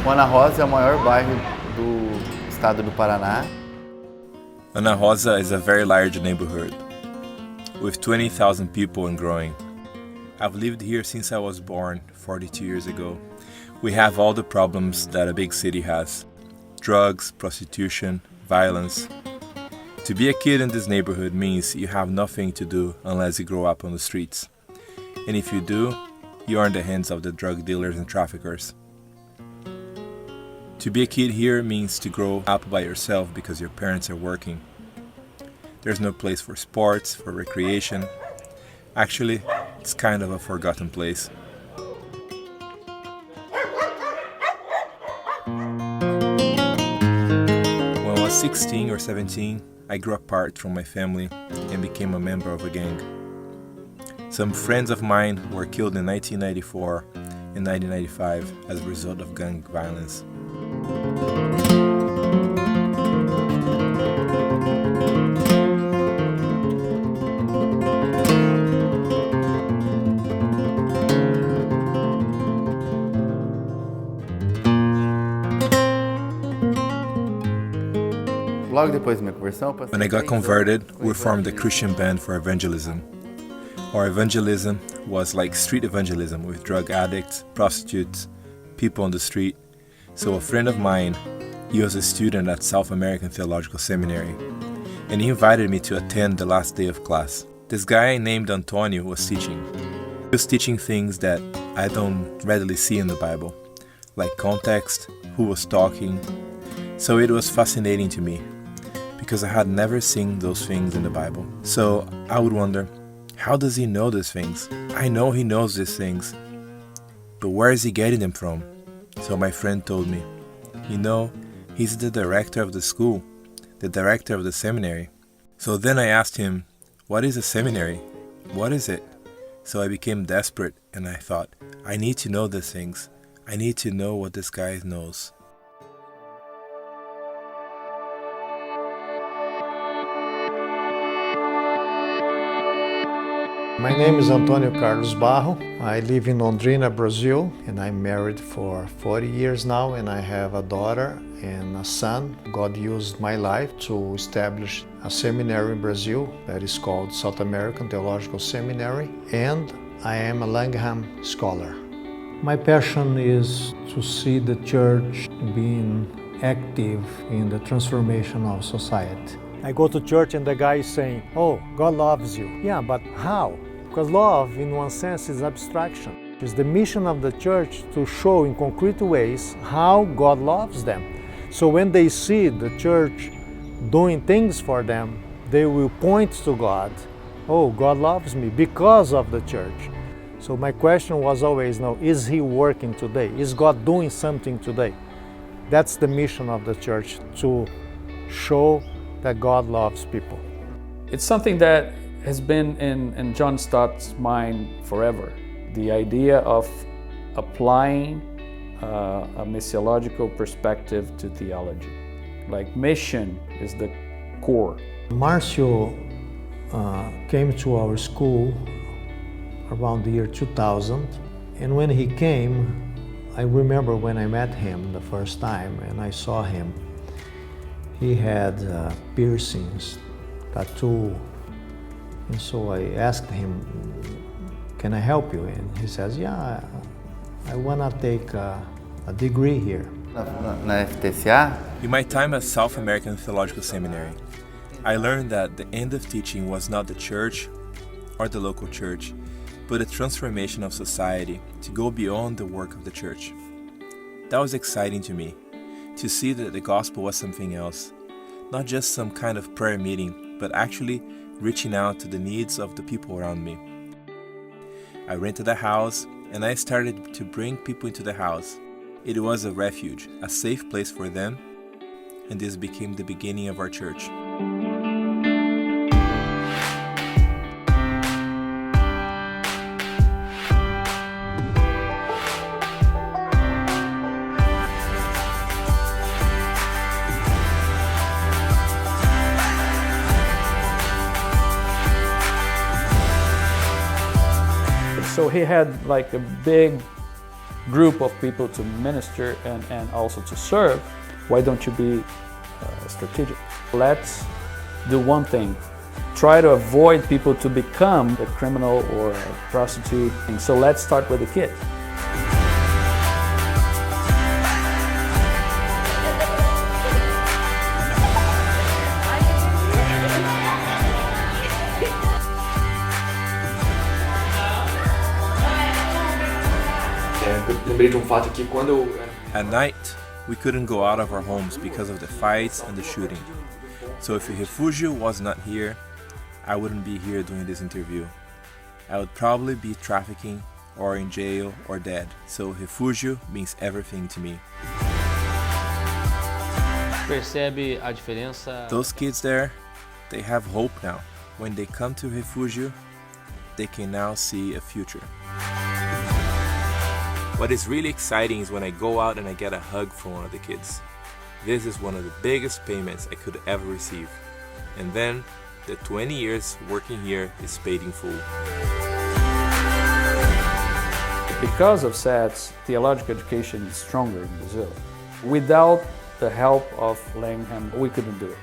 Ana Rosa é o maior bairro do estado do Paraná. Ana Rosa is a very large neighborhood, with 20,000 people and growing. I've lived here since I was born 42 years ago. We have all the problems that a big city has: drugs, prostitution, violence. To be a kid in this neighborhood means you have nothing to do unless you grow up on the streets. And if you do, you are in the hands of the drug dealers and traffickers. To be a kid here means to grow up by yourself because your parents are working. There's no place for sports, for recreation. Actually, it's kind of a forgotten place. When I was 16 or 17, I grew apart from my family and became a member of a gang. Some friends of mine were killed in 1994 and 1995 as a result of gang violence. Logo depois da minha conversão, When I got converted, we formed a Christian band for evangelism. Our evangelism was like street evangelism with drug addicts, prostitutes, people on the street. So a friend of mine, he was a student at South American Theological Seminary, and he invited me to attend the last day of class. This guy named Antonio was teaching. He was teaching things that I don't readily see in the Bible, like context, who was talking. So it was fascinating to me, because I had never seen those things in the Bible. So I would wonder, how does he know these things? I know he knows these things, but where is he getting them from? So my friend told me, he's the director of the school, the director of the seminary. So then I asked him, what is a seminary? What is it? So I became desperate and I thought, I need to know these things. I need to know what this guy knows. My name is Antonio Carlos Barro. I live in Londrina, Brazil, and I'm married for 40 years now, and I have a daughter and a son. God used my life to establish a seminary in Brazil that is called South American Theological Seminary, and I am a Langham scholar. My passion is to see the church being active in the transformation of society. I go to church and the guy is saying, oh, God loves you. Yeah, but how? Because love, in one sense, is abstraction. It's the mission of the church to show in concrete ways how God loves them. So when they see the church doing things for them, they will point to God. Oh, God loves me because of the church. So my question was always, now, is He working today? Is God doing something today? That's the mission of the church, to show that God loves people. It's something that has been in John Stott's mind forever. The idea of applying a missiological perspective to theology. Like mission is the core. Marcio came to our school around the year 2000, and when he came, I remember when I met him the first time and I saw him, he had piercings, tattoo, and so I asked him, can I help you? And he says, yeah, I want to take a degree here. Na FTCA? In my time at South American Theological Seminary, I learned that the end of teaching was not the church or the local church, but a transformation of society to go beyond the work of the church. That was exciting to me, to see that the gospel was something else, not just some kind of prayer meeting, but actually reaching out to the needs of the people around me. I rented a house and I started to bring people into the house. It was a refuge, a safe place for them, and this became the beginning of our church. So he had like a big group of people to minister and also to serve, why don't you be strategic? Let's do one thing. Try to avoid people to become a criminal or a prostitute. And so let's start with the kids. Lembrei de fato aqui quando eu At night, we couldn't go out of our homes because of the fights and the shooting. So if a refugio was not here, I wouldn't be here doing this interview. I would probably be trafficking or in jail or dead. So refugio means everything to me. Percebe a diferença? Those kids there, they have hope now. When they come to refugio, they can now see a future. What is really exciting is when I go out and I get a hug from one of the kids. This is one of the biggest payments I could ever receive. And then, the 20 years working here is paid in full. Because of SATS, theological education is stronger in Brazil. Without the help of Langham, we couldn't do it.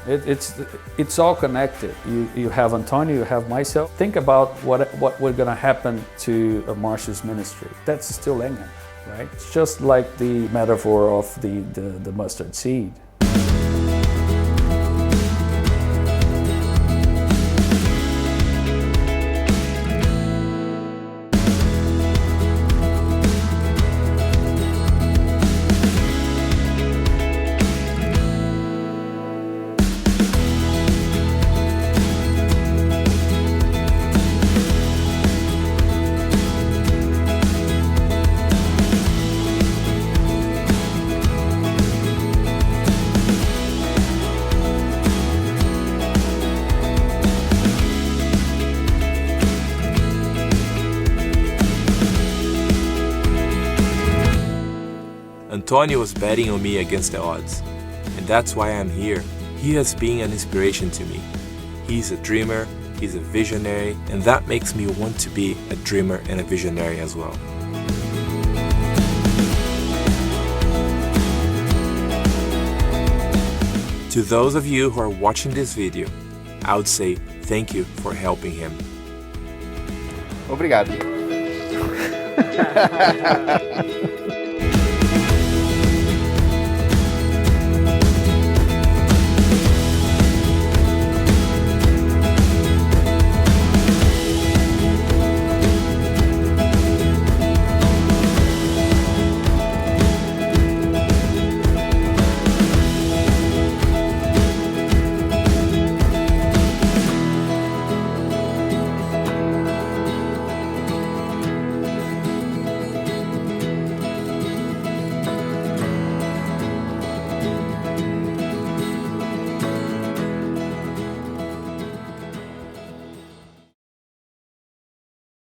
It's all connected. You have Antonio, you have myself. Think about what we're gonna happen to Marcia's ministry. That's still Langham, right? It's just like the metaphor of the mustard seed. Antonio was betting on me against the odds, and that's why I'm here. He has been an inspiration to me. He's a dreamer, he's a visionary, and that makes me want to be a dreamer and a visionary as well. To those of you who are watching this video, I would say thank you for helping him. Obrigado.